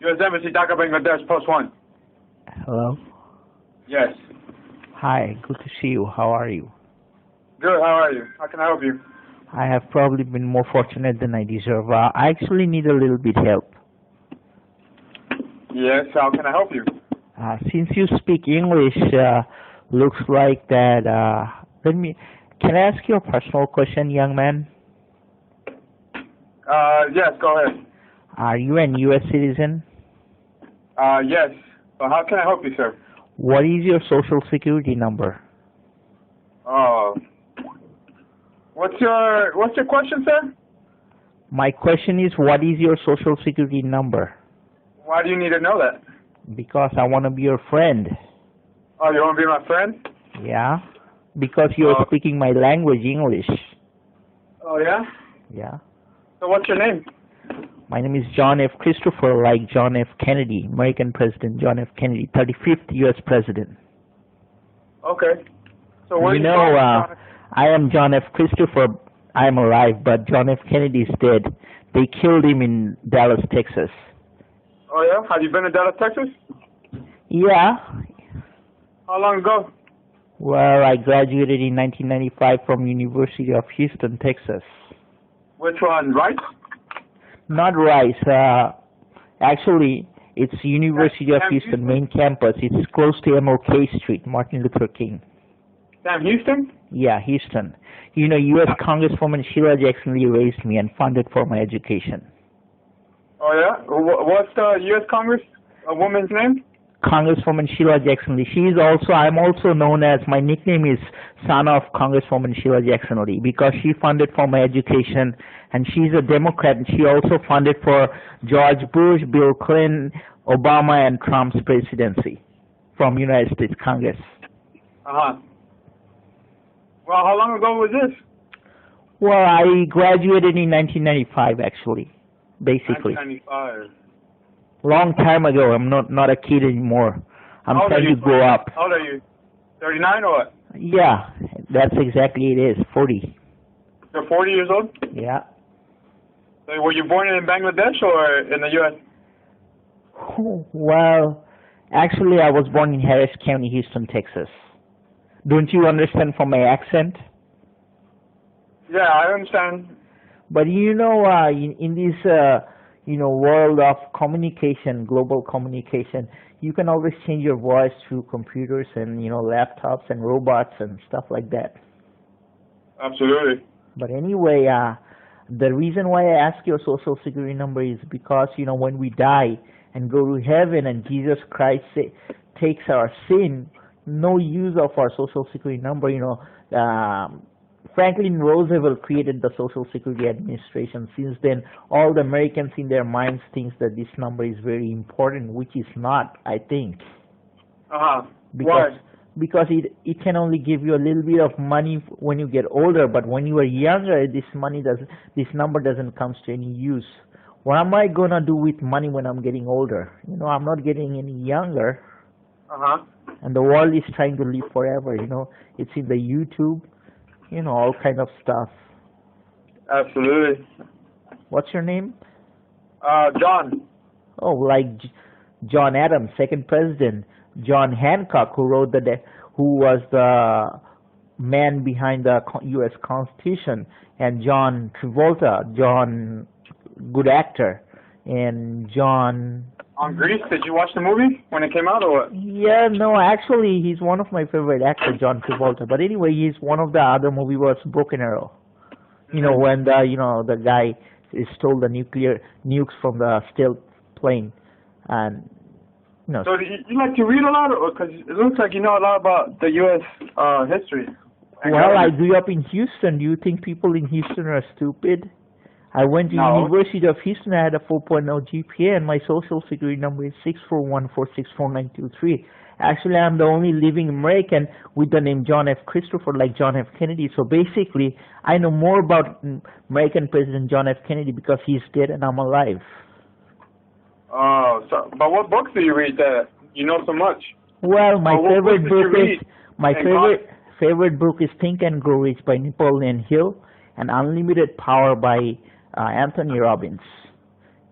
U.S. Embassy, Dhaka, Bangladesh, post 1. Hello. Yes. Hi, good to see you. How are you? Good, how are you? How can I help you? I have probably been more fortunate than I deserve. I actually need a little bit help. Yes, how can I help you? Since you speak English, looks like that, can I ask you a personal question, young man? Yes, go ahead. Are you an U.S. citizen? Yes. Well, how can I help you, sir? What is your social security number? What's your question, sir? My question is, what is your social security number? Why do you need to know that? Because I want to be your friend. Oh, you want to be my friend? Yeah? Because you're speaking my language, English. Oh, yeah? Yeah. So what's your name? My name is John F. Christopher, like John F. Kennedy, American President John F. Kennedy, 35th U.S. President. Okay. So where you know, I am John F. Christopher. I am alive, but John F. Kennedy is dead. They killed him in Dallas, Texas. Oh, yeah? Have you been to Dallas, Texas? Yeah. How long ago? Well, I graduated in 1995 from University of Houston, Texas. Which one, Rice? Not Rice. Actually, it's University of Houston main campus. It's close to MLK Street, Martin Luther King. Sam Houston? Yeah, Houston. You know, U.S. Congresswoman Sheila Jackson Lee raised me and funded for my education. Oh, yeah? What's the U.S. Congresswoman's name? Congresswoman Sheila Jackson Lee. I'm also known as, my nickname is son of Congresswoman Sheila Jackson Lee because she funded for my education, and she's a Democrat, and she also funded for George Bush, Bill Clinton, Obama, and Trump's presidency from United States Congress. Uh-huh. Well, how long ago was this? Well, I graduated in 1995, actually, basically. 1995. Long time ago. I'm not a kid anymore. I'm trying to grow up. How old are you? 39 or what? Yeah, that's exactly it is. 40. You're 40 years old? Yeah. So were you born in Bangladesh or in the U.S.? Well, actually, I was born in Harris County, Houston, Texas. Don't you understand from my accent? Yeah, I understand. But you know, in this world of communication, global communication, you can always change your voice through computers and laptops and robots and stuff like that. Absolutely. But anyway, the reason why I ask your social security number is because when we die and go to heaven and Jesus Christ takes our sin, no use of our social security number. Franklin Roosevelt created the Social Security Administration. Since then, all the Americans in their minds think that this number is very important, which is not, I think. Why? Because it can only give you a little bit of money when you get older, but when you are younger, this number doesn't come to any use. What am I gonna do with money when I'm getting older? I'm not getting any younger. And the world is trying to live forever. It's in the YouTube. All kind of stuff. Absolutely. What's your name? John. Oh, like John Adams, second president. John Hancock, who was the man behind the U.S. Constitution, and John Travolta, John, good actor, and John. On Grease, did you watch the movie when it came out or what? Yeah, no, actually, he's one of my favorite actors, John Travolta. But anyway, he's one of the other movie was Broken Arrow. When the guy stole the nukes from the stealth plane, and So you like to read a lot, because it looks like you know a lot about the U.S. history. Well, I grew up in Houston. Do you think people in Houston are stupid? I went to University of Houston. I had a 4.0 GPA, and my social security number is 641464923. Actually, I'm the only living American with the name John F. Christopher, like John F. Kennedy. So basically, I know more about American President John F. Kennedy because he's dead and I'm alive. Oh, but what books do you read that you know so much? Well, my favorite book is Think and Grow Rich by Napoleon Hill, and Unlimited Power by Anthony Robbins.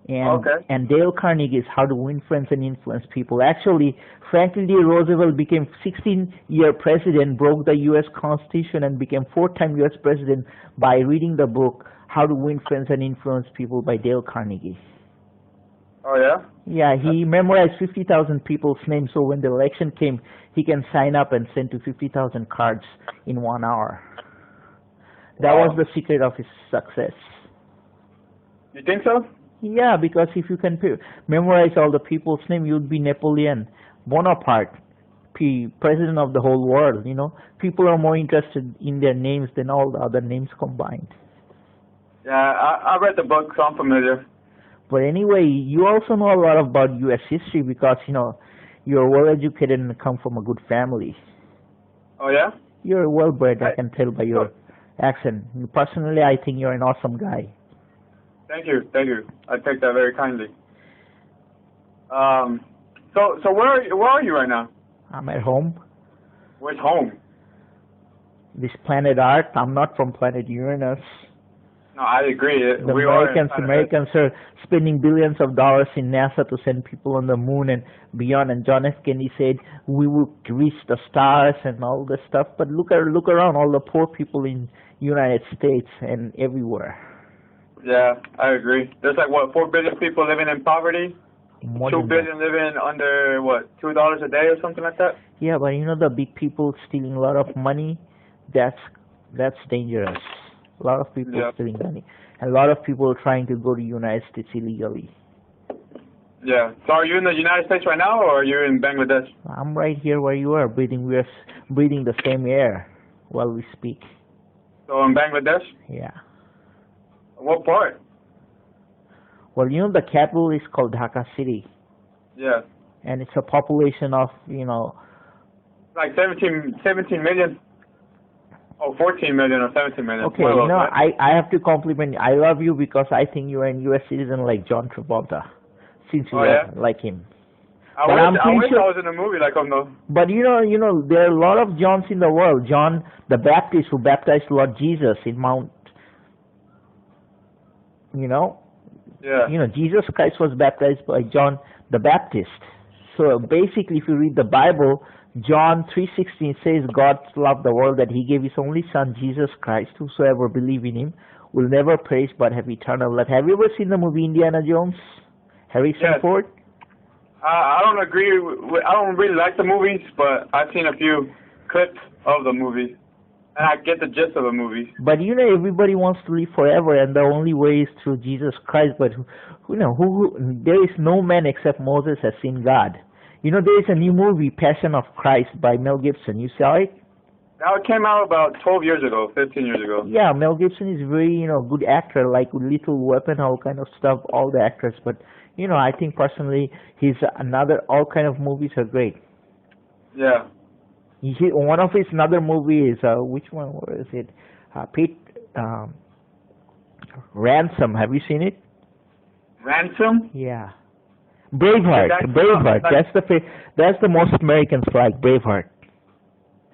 And Dale Carnegie's How to Win Friends and Influence People. Actually, Franklin D. Roosevelt became 16-year president, broke the U.S. Constitution, and became 4-time U.S. president by reading the book How to Win Friends and Influence People by Dale Carnegie. Oh, yeah? Yeah, he memorized 50,000 people's names, so when the election came, he can sign up and send to 50,000 cards in 1 hour. That was the secret of his success. You think so? Yeah, because if you can memorize all the people's name, you'd be Napoleon Bonaparte, president of the whole world. You know, people are more interested in their names than all the other names combined. Yeah, I read the book, so I'm familiar. But anyway, you also know a lot about U.S. history because, you know, you're well-educated and come from a good family. Oh, yeah? You're well-bred, I can tell by your accent. Personally, I think you're an awesome guy. Thank you. I take that very kindly. So where are you right now? I'm at home. Where's home? This planet Earth. I'm not from planet Uranus. No, I agree. The Americans are spending billions of dollars in NASA to send people on the moon and beyond. And John F. Kennedy said we will reach the stars and all this stuff. But look around, all the poor people in United States and everywhere. Yeah, I agree. There's like, what, 4 billion people living in poverty? More 2 billion living under, what, $2 a day or something like that? Yeah, but you know the big people stealing a lot of money? That's dangerous. A lot of people stealing money. And a lot of people are trying to go to the United States illegally. Yeah. So are you in the United States right now, or are you in Bangladesh? I'm right here where you are, breathing. We are breathing the same air while we speak. So in Bangladesh? Yeah. What part? Well, you know the capital is called Dhaka City. Yeah. And it's a population of, you know... Like 17 million? Oh, 14 million or 17 million. Okay, you know, I have to compliment you. I love you because I think you are a U.S. citizen like John Travolta, since you are like him. I wish I was in a movie like him, though. But you know, there are a lot of Johns in the world. John the Baptist, who baptized Lord Jesus in Mount... You know? Yeah. You know, Jesus Christ was baptized by John the Baptist. So basically, if you read the Bible, John 3:16 says God loved the world that He gave His only Son, Jesus Christ. Whosoever believe in Him will never perish but have eternal life. Have you ever seen the movie Indiana Jones? Harrison Ford? I don't agree. I don't really like the movies, but I've seen a few clips of the movie. And I get the gist of the movie. But you know, everybody wants to live forever, and the only way is through Jesus Christ. But there is no man except Moses has seen God. You know, there is a new movie, Passion of Christ, by Mel Gibson. You saw it? Now it came out about 12 years ago, 15 years ago. Yeah, Mel Gibson is very, good actor, like Little Weapon, all kind of stuff, all the actors. But, I think personally, all kind of movies are great. Yeah. One of his another movie is, which one was it? Ransom. Have you seen it? Ransom? Yeah. Braveheart. Braveheart. That's the most Americans like, Braveheart.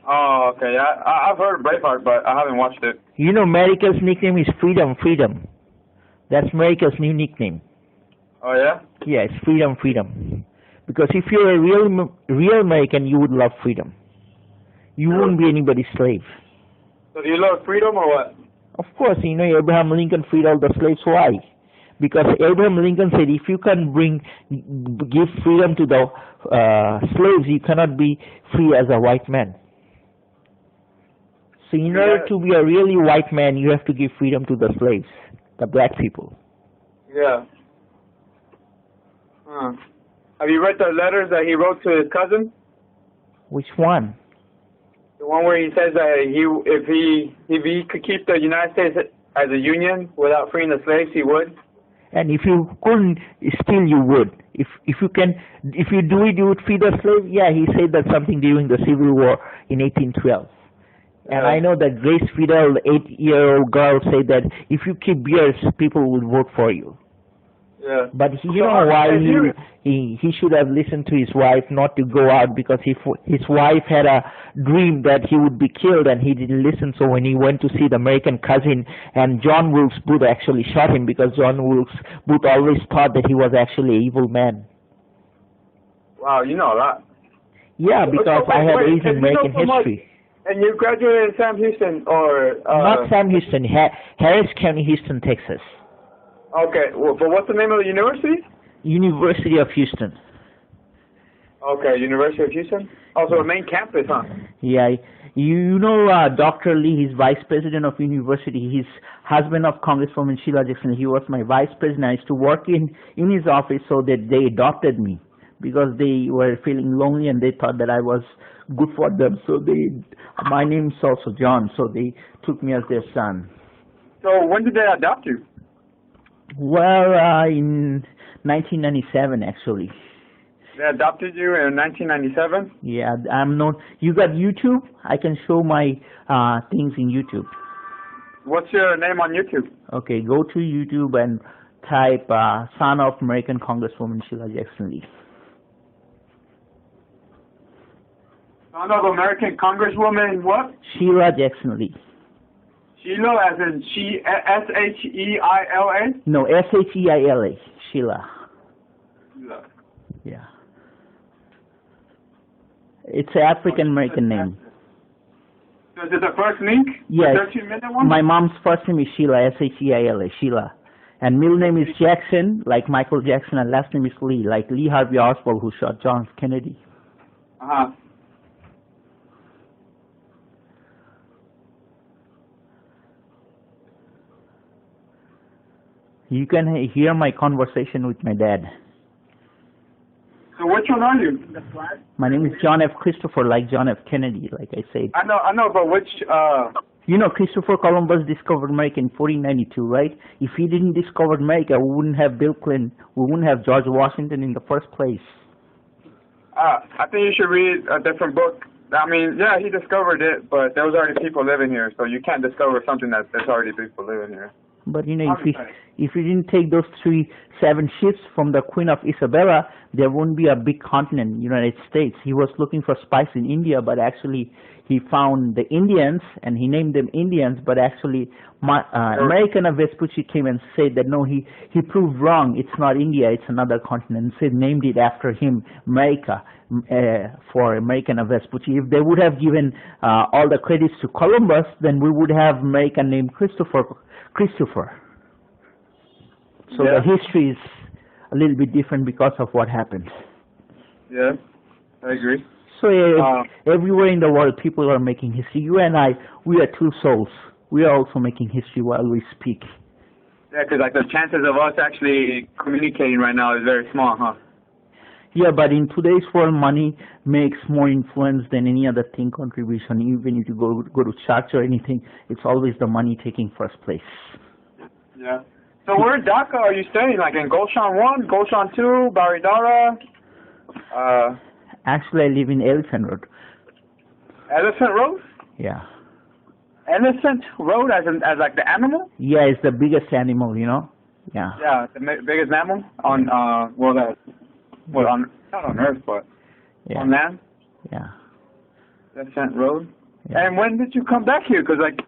Oh, okay. I've heard of Braveheart, but I haven't watched it. You know, America's nickname is Freedom. Freedom. That's America's new nickname. Oh, yeah? Yeah, it's Freedom. Freedom. Because if you're a real American, you would love freedom. You wouldn't be anybody's slave. So do you love freedom or what? Of course. Abraham Lincoln freed all the slaves. Why? Because Abraham Lincoln said, if you can give freedom to the slaves, you cannot be free as a white man. So in order to be a really white man, you have to give freedom to the slaves, the black people. Yeah. Have you read the letters that he wrote to his cousin? Which one? The one where he says that if he could keep the United States as a union without freeing the slaves, he would. And if you couldn't, still you would. If you do it, you would free the slave. Yeah, he said that something during the Civil War in 1812. And I know that Grace Fidel, the 8-year-old girl, said that if you keep beers, people will vote for you. Yeah. But you know why he should have listened to his wife not to go out, because his wife had a dream that he would be killed and he didn't listen. So when he went to see the American cousin, and John Wilkes Booth actually shot him, because John Wilkes Booth always thought that he was actually an evil man. Wow, you know a lot. Yeah, because I have Asian American history. And you graduated in Sam Houston, or... Not Sam Houston, Harris County, Houston, Texas. Okay, well, but what's the name of the university? University of Houston. Okay, University of Houston? Also the main campus, huh? Yeah, you know Dr. Lee, he's vice president of university. He's husband of Congresswoman Sheila Jackson. He was my vice president. I used to work in his office, so that they adopted me, because they were feeling lonely and they thought that I was good for them. So my name's also John, so they took me as their son. So when did they adopt you? Well, in 1997, actually. They adopted you in 1997? Yeah, I'm not. You got YouTube? I can show my things in YouTube. What's your name on YouTube? Okay, go to YouTube and type son of American Congresswoman Sheila Jackson Lee. Son of American Congresswoman what? Sheila Jackson Lee. Sheila, as in S-H-E-I-L-A? No, S-H-E-I-L-A. Sheila. Sheila. Yeah. It's an African American name. So is it the first link? Yes. The 13-minute one? My mom's first name is Sheila, S-H-E-I-L-A, Sheila. And middle name is Jackson, like Michael Jackson, and last name is Lee, like Lee Harvey Oswald, who shot John Kennedy. Uh-huh. You can hear my conversation with my dad. So which one are you? My name is John F. Christopher, like John F. Kennedy, like I said. I know, but which, You know, Christopher Columbus discovered America in 1492, right? If he didn't discover America, we wouldn't have Bill Clinton, we wouldn't have George Washington in the first place. I think you should read a different book. I mean, yeah, he discovered it, but there was already people living here, so you can't discover something that there's already people living here. But you know, if we didn't take those 7 ships from the Queen of Isabella, there wouldn't be a big continent, United States. He was looking for spice in India, but actually he found the Indians and he named them Indians. But actually, American Vespucci came and said that no, he proved wrong. It's not India, it's another continent. And named it after him, America, for American Vespucci. If they would have given all the credits to Columbus, then we would have American named Christopher. So yeah. The history is a little bit different because of what happened. Yeah, I agree. So everywhere in the world, people are making history. You and I, we are two souls. We are also making history while we speak. Yeah, because like the chances of us actually communicating right now is very small, huh? Yeah, but in today's world, money makes more influence than any other thing contribution. Even if you go to church or anything, it's always the money taking first place. Yeah. So where in Dhaka are you staying? Like in Gulshan 1, Gulshan 2, Baridara? Actually, I live in Elephant Road. Elephant Road? Yeah. Elephant Road as like the animal? Yeah, it's the biggest animal, you know? Yeah. Yeah, the biggest mammal on, not on Earth, but on land? Yeah. Elephant Road? Yeah. And when did you come back here? Because like,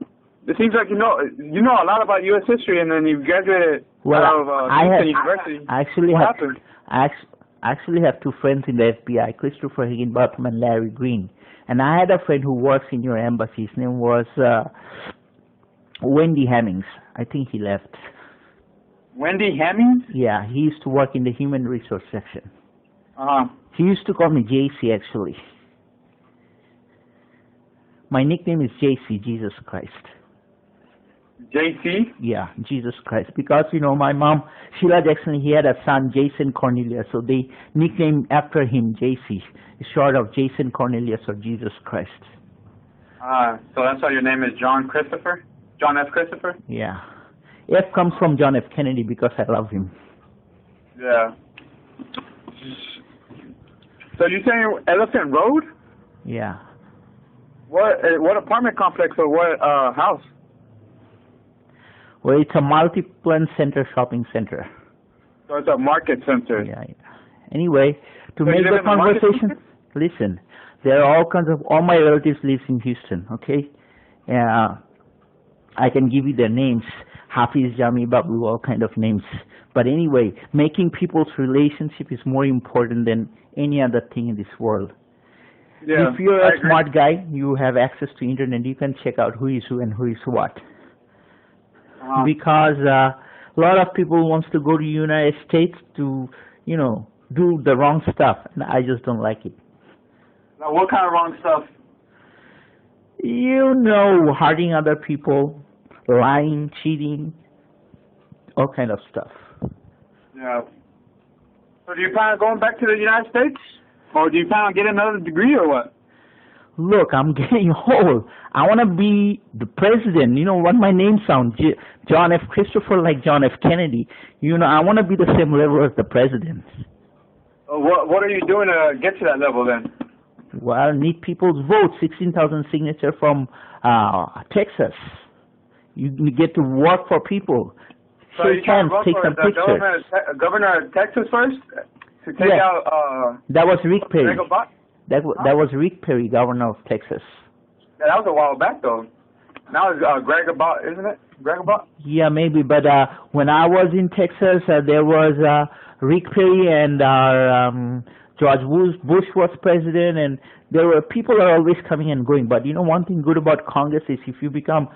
it seems like you know a lot about U.S. history, and then you graduated out of University. I actually have 2 friends in the FBI, Christopher Higginbotham and Larry Green. And I had a friend who works in your embassy. His name was Wendy Hemmings. I think he left. Wendy Hemmings? Yeah, he used to work in the human resource section. Uh-huh. He used to call me JC, actually. My nickname is JC, Jesus Christ. JC? Yeah, Jesus Christ. Because, you know, my mom, Sheila Jackson, he had a son, Jason Cornelius, so they nicknamed after him JC, short of Jason Cornelius or Jesus Christ. So that's why your name is John Christopher? John F. Christopher? Yeah. F comes from John F. Kennedy because I love him. Yeah. So you're saying Elephant Road? Yeah. What apartment complex or what house? Well, it's a multi-plan center, shopping center. So So it's a market center. Yeah. Anyway, to So make you live the in the market conversation, listen, there are all my relatives live in Houston, okay? I can give you their names, Hafiz, Jami, Babu, all kind of names. But anyway, making people's relationship is more important than any other thing in this world. Yeah, if you're a smart guy, you have access to internet, you can check out who is who and who is what. Because a lot of people wants to go to United States to, do the wrong stuff, and I just don't like it. Now, what kind of wrong stuff? Hurting other people, lying, cheating, all kind of stuff. Yeah. So do you plan on going back to the United States? Or do you plan on getting another degree or what? Look, I'm getting old. I want to be the president. You know what my name sounds? John F. Christopher, like John F. Kennedy. I want to be the same level as the president. What are you doing to get to that level then? Well, I need people's votes, 16,000 signatures from Texas. You get to work for people. So you trying to take some pictures. Governor of Texas first? To take out... that was Rick Perry. That Huh? was Rick Perry, governor of Texas. Yeah, that was a while back though. Now it's Greg Abbott, isn't it? Greg Abbott? Yeah, maybe. But when I was in Texas, there was Rick Perry and George Bush was president, and there were people are always coming and going. But one thing good about Congress is if you become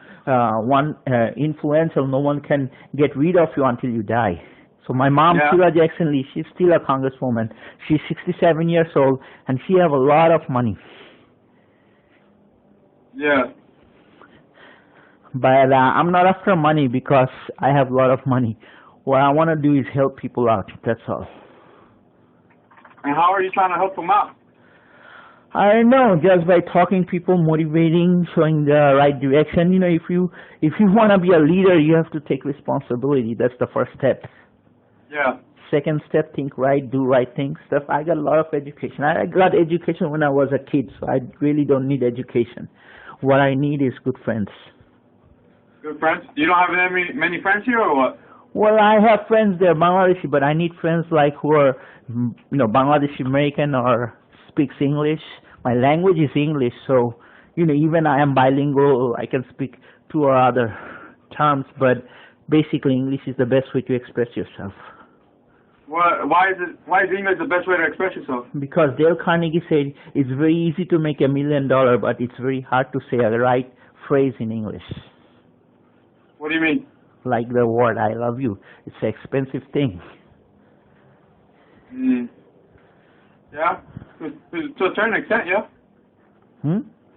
influential, no one can get rid of you until you die. So my mom, Sheila Jackson Lee, she's still a congresswoman. She's 67 years old, and she have a lot of money. Yeah. But I'm not after money because I have a lot of money. What I want to do is help people out. That's all. And how are you trying to help them out? I don't know, just by talking to people, motivating, showing the right direction. If you want to be a leader, you have to take responsibility. That's the first step. Yeah. Second step, think right, do right things. Stuff. I got a lot of education. I got education when I was a kid, so I really don't need education. What I need is good friends. Good friends? You don't have many friends here, or what? Well, I have friends. They're Bangladeshi, but I need friends like who are, Bangladeshi American or speaks English. My language is English, so even I am bilingual. I can speak two or other terms, but basically English is the best way to express yourself. Why is English the best way to express yourself? Because Dale Carnegie said it's very easy to make $1 million, but it's very hard to say a right phrase in English. What do you mean? Like the word "I love you." It's an expensive thing. Yeah? To a certain extent, yeah?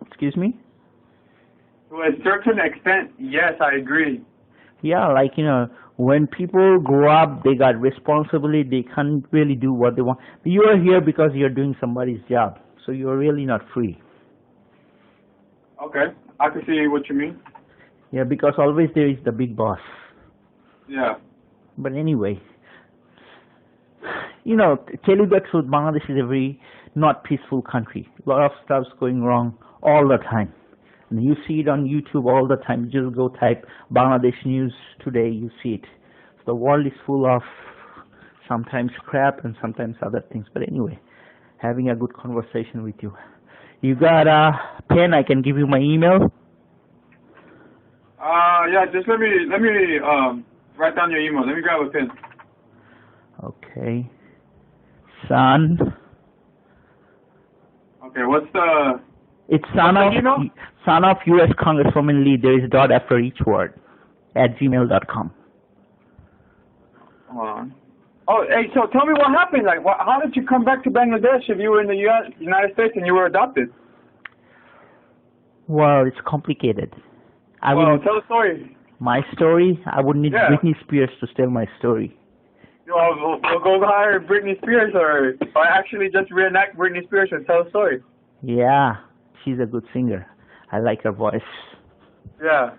Excuse me? To a certain extent, yes, I agree. Yeah, like, when people grow up, they got responsibility, they can't really do what they want. You are here because you're doing somebody's job, so you're really not free. Okay, I can see what you mean. Yeah, because always there is the big boss. Yeah. But anyway, tell you the truth, Bangladesh is a very not peaceful country. A lot of stuff's going wrong all the time. And you see it on YouTube all the time. You just go type Bangladesh news today, you see it. So the world is full of sometimes crap and sometimes other things. But anyway, having a good conversation with you. You got a pen? I can give you my email. Yeah, just let me write down your email. Let me grab a pen. Okay. Son. Okay, what's the... It's son of U.S. Congresswoman Lee. There is a dot after each word. @gmail.com. Hold on. Oh, hey, so tell me what happened. Like, how did you come back to Bangladesh if you were in the United States and you were adopted? Well, it's complicated. Tell the story. My story? I would need Britney Spears to tell my story. We'll go hire Britney Spears or actually just reenact Britney Spears and tell the story. Yeah, she's a good singer. I like her voice. Yeah.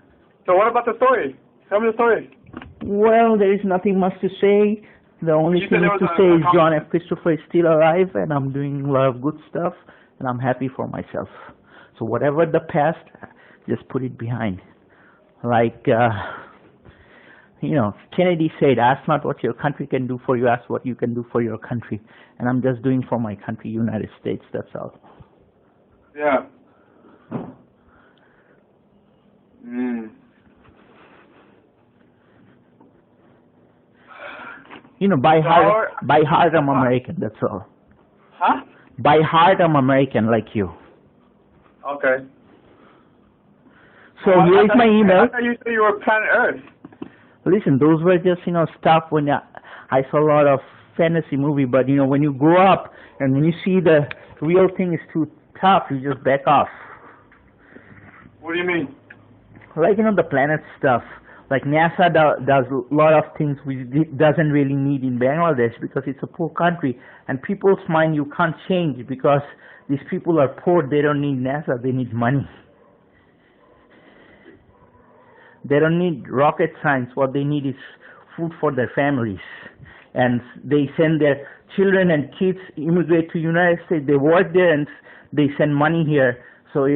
So what about the story? Tell me the story. Well, there is nothing much to say. The only thing to say is John F. Christopher is still alive, and I'm doing a lot of good stuff, and I'm happy for myself. So whatever the past, just put it behind. Like, You know, Kennedy said, ask not what your country can do for you, ask what you can do for your country. And I'm just doing for my country, United States, that's all. Yeah. You know, by heart I'm American, that's all. Huh? By heart I'm American, like you. Okay. So here's my email. I thought you said you were planet Earth. Listen, those were just, you know, stuff when I saw a lot of fantasy movie, but, you know, when you grow up and when you see the real thing is too tough, you just back off. What do you mean? Like, you know, the planet stuff. Like NASA does a lot of things which it doesn't really need in Bangladesh because it's a poor country. And people's mind you can't change because these people are poor. They don't need NASA. They need money. They don't need rocket science. What they need is food for their families. And they send their children and kids immigrate to United States. They work there and they send money here. So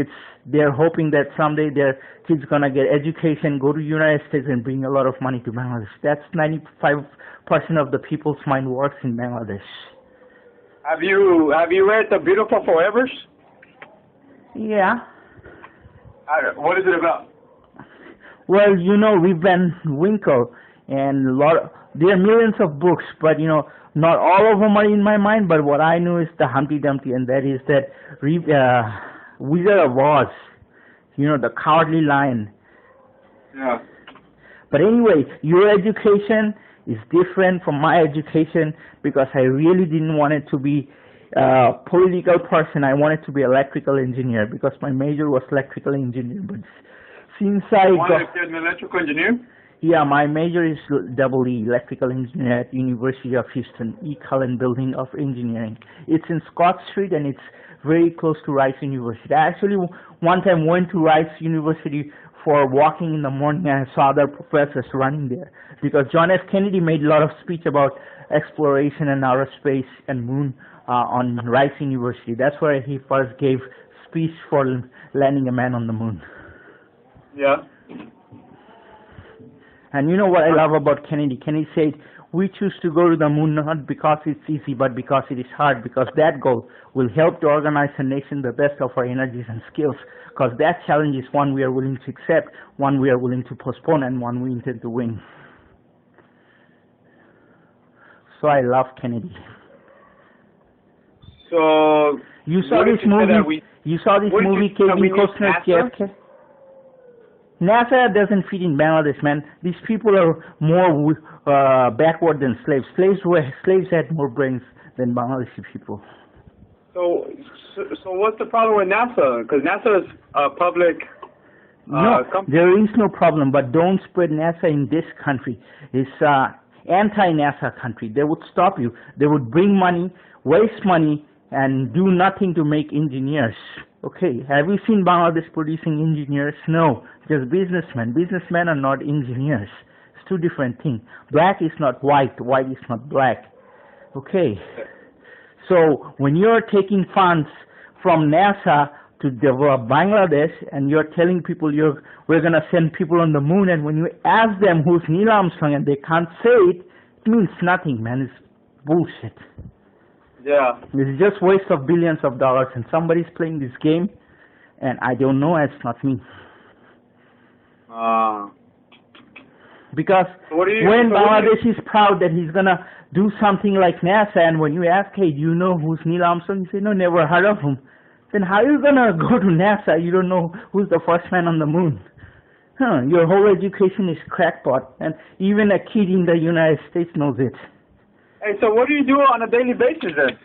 they're hoping that someday their kids gonna get education, go to United States and bring a lot of money to Bangladesh. That's 95% of the people's mind works in Bangladesh. Have you read The Beautiful Forevers? Yeah. What is it about? Well, you know, Rip Van Winkle and there are millions of books, but you know, not all of them are in my mind. But what I know is the Humpty Dumpty, and that is that Wizard of Oz. You know, the Cowardly Lion. Yeah. But anyway, your education is different from my education because I really didn't want it to be a political person. I wanted to be electrical engineer because my major was electrical engineer. But since I wanted to be an electrical engineer? Yeah, my major is EE, electrical engineer at University of Houston, E. Cullen Building of Engineering. It's in Scott Street and it's very close to Rice University. I actually one time went to Rice University for walking in the morning and I saw other professors running there because John F. Kennedy made a lot of speech about exploration and outer space and moon on Rice University. That's where he first gave speech for landing a man on the moon. Yeah. And you know what I love about Kennedy? Kennedy said, we choose to go to the moon not because it's easy, but because it is hard, because that goal will help to organize a nation the best of our energies and skills, because that challenge is one we are willing to accept, one we are willing to postpone, and one we intend to win. So I love Kennedy. So you saw this movie? You saw this movie, Kevin Costner, JFK? NASA doesn't fit in Bangladesh, man. These people are more backward than slaves. Slaves had more brains than Bangladeshi people. So what's the problem with NASA? Because NASA is a public company. There is no problem, but don't spread NASA in this country. It's anti-NASA country. They would stop you. They would bring money, waste money, and do nothing to make engineers. Okay, have you seen Bangladesh producing engineers? No, just businessmen. Businessmen are not engineers. It's two different things. Black is not white, white is not black. Okay, so when you're taking funds from NASA to develop Bangladesh and you're telling people we're going to send people on the moon, and when you ask them who's Neil Armstrong and they can't say it, it means nothing, man. It's bullshit. Yeah. It's just waste of billions of dollars, and somebody's playing this game, and I don't know, it's not me. Because when Bangladesh is proud that he's going to do something like NASA, and when you ask, hey, do you know who's Neil Armstrong? You say, no, never heard of him. Then how are you going to go to NASA? You don't know who's the first man on the moon. Your whole education is crackpot, and even a kid in the United States knows it. Hey, so what do you do on a daily basis then?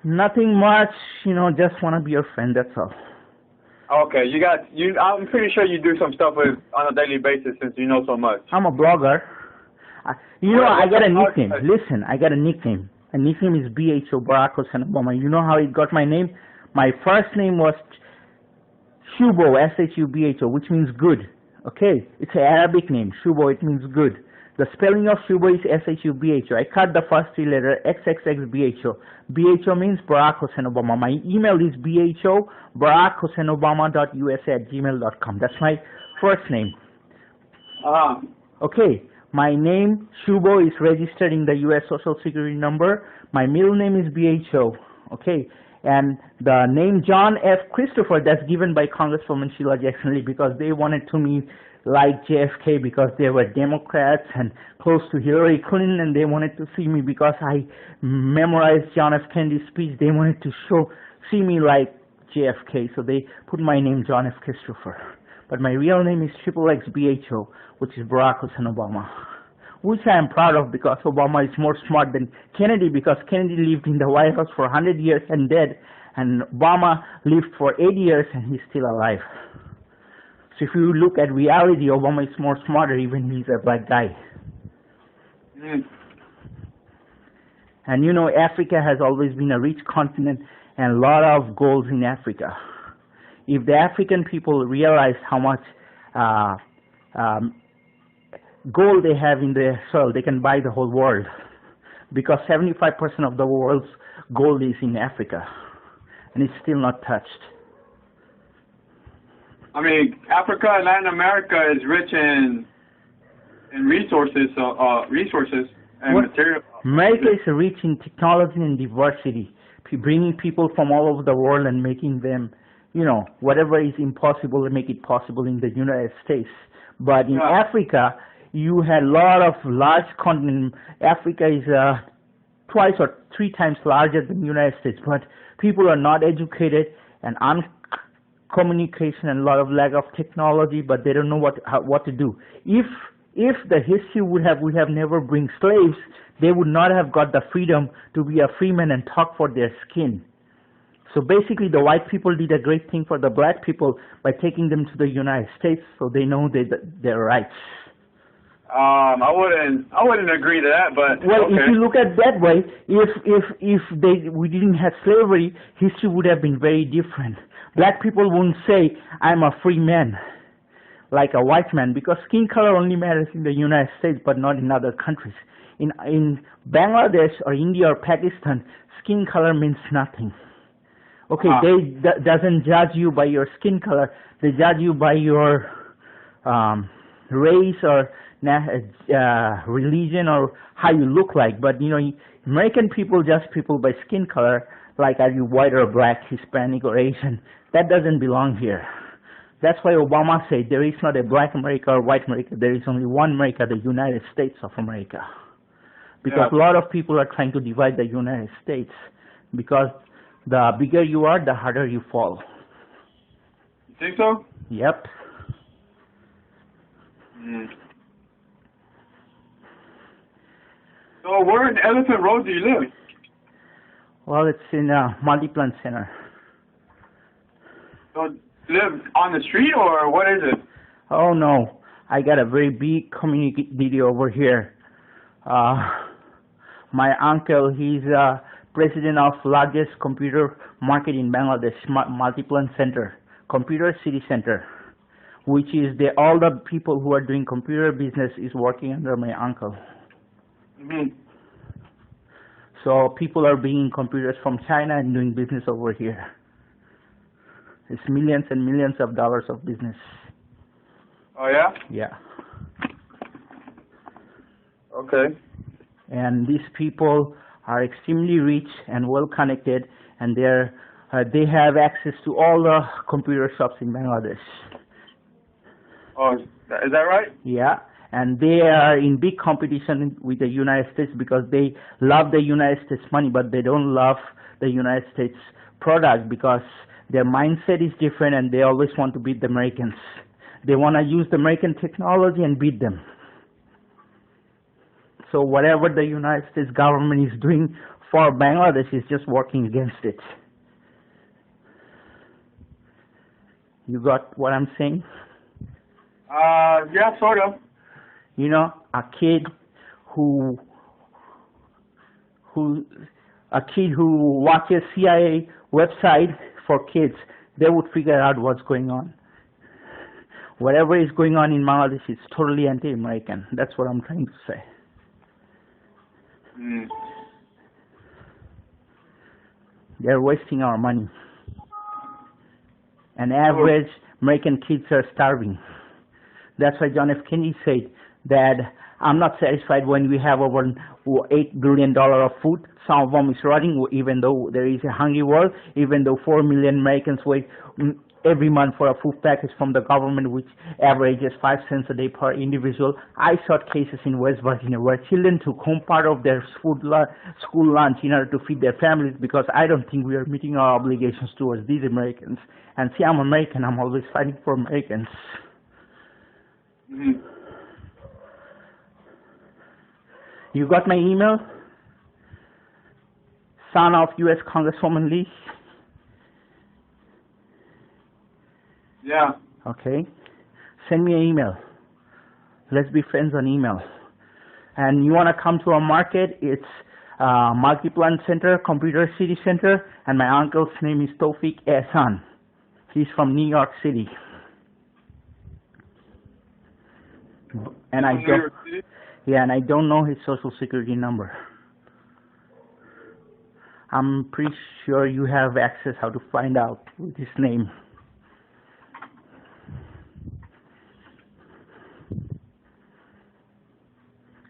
Nothing much, just want to be your friend, that's all. Okay, I'm pretty sure you do some stuff on a daily basis since you know so much. I'm a blogger. I got a nickname. Listen, I got a nickname. My nickname is bho, Barack Hussein Obama. You know how it got my name? My first name was Shubho, Shubho, which means good. Okay, it's an Arabic name. Shubho, it means good. The spelling of Shubho is Shubho. I cut the first three letters, xxxbho. Bho means Barack Hussein Obama. My email is bho, BarackHusseinObama.usa@gmail.com. That's my first name. Okay, my name, Sobho, is registered in the U.S. Social Security number. My middle name is BHO. Okay, and the name John F. Christopher, that's given by Congresswoman Sheila Jackson Lee because they wanted to me like JFK because they were Democrats and close to Hillary Clinton, and they wanted to see me because I memorized John F. Kennedy's speech. They wanted to see me like JFK, so they put my name John F. Christopher. But my real name is XXXbho, which is Barack Hussein Obama, which I am proud of because Obama is more smart than Kennedy because Kennedy lived in the White House for 100 years and dead, and Obama lived for 8 years and he's still alive. So if you look at reality, Obama is more smarter even he's a black guy. And you know, Africa has always been a rich continent and a lot of gold in Africa. If the African people realize how much gold they have in their soil, they can buy the whole world. Because 75% of the world's gold is in Africa, and it's still not touched. I mean, Africa and Latin America is rich in resources, and material. America is rich in technology and diversity, bringing people from all over the world and making them, you know, whatever is impossible to make it possible in the United States. But in Africa, you had a lot of large continent. Africa is twice or 3 times larger than the United States, but people are not educated and communication and a lot of lack of technology, but they don't know what to do. If the history we have never bring slaves, they would not have got the freedom to be a free man and talk for their skin. So basically, the white people did a great thing for the black people by taking them to the United States, so they know their rights. I wouldn't agree to that, but well, okay. If you look at it that way, if we didn't have slavery, history would have been very different. Black people wouldn't say, I'm a free man, like a white man, because skin color only matters in the United States, but not in other countries. In Bangladesh or India or Pakistan, skin color means nothing. Okay, they doesn't judge you by your skin color. They judge you by your race or religion or how you look like. But you know, American people judge people by skin color, like are you white or black, Hispanic or Asian. That doesn't belong here. That's why Obama said there is not a black America or white America. There is only one America, the United States of America. Because a lot of people are trying to divide the United States. Because the bigger you are, the harder you fall. You think so? Yep. So where in Elephant Road do you live? Well, it's in a multi-plant center. So you live on the street or what is it? Oh no, I got a very big community over here. My uncle, he's president of largest computer market in Bangladesh, multi-plant center, computer city center, which is all the people who are doing computer business is working under my uncle. So people are bringing computers from China and doing business over here. It's millions and millions of dollars of business. Oh yeah? Yeah. Okay. And these people are extremely rich and well connected, and they have access to all the computer shops in Bangladesh. Oh, is that right? Yeah, and they are in big competition with the United States because they love the United States money, but they don't love the United States product because their mindset is different and they always want to beat the Americans. They want to use the American technology and beat them. So whatever the United States government is doing for Bangladesh is just working against it. You got what I'm saying? Yeah, sort of. You know, a kid who watches CIA website for kids, they would figure out what's going on. Whatever is going on in Bangladesh is totally anti-American. That's what I'm trying to say. They're wasting our money. And average American kids are starving. That's why John F. Kennedy said that I'm not satisfied when we have over $8 billion of food. Some of them is rotting, even though there is a hungry world, even though 4 million Americans wait every month for a food package from the government, which averages 5 cents a day per individual. I saw cases in West Virginia where children took home part of their school lunch in order to feed their families, because I don't think we are meeting our obligations towards these Americans. And see, I'm American. I'm always fighting for Americans. Mm-hmm. You got my email? Son of U.S. Congresswoman Lee? Yeah. Okay. Send me an email. Let's be friends on email. And you want to come to our market? It's Multi-Plant Center, Computer City Center, and my uncle's name is Tawfiq Ehsan. He's from New York City. And I don't know his social security number. I'm pretty sure you have access how to find out with his name.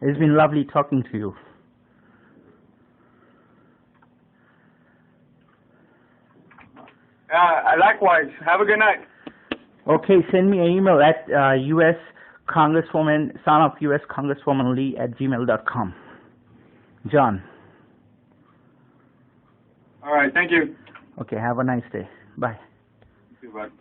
It's been lovely talking to you. Likewise. Have a good night. Okay, send me an email at U.S. Congresswoman, son of U.S. Congresswoman Lee at gmail.com. John. All right, thank you. Okay, have a nice day. Bye. You too, bud.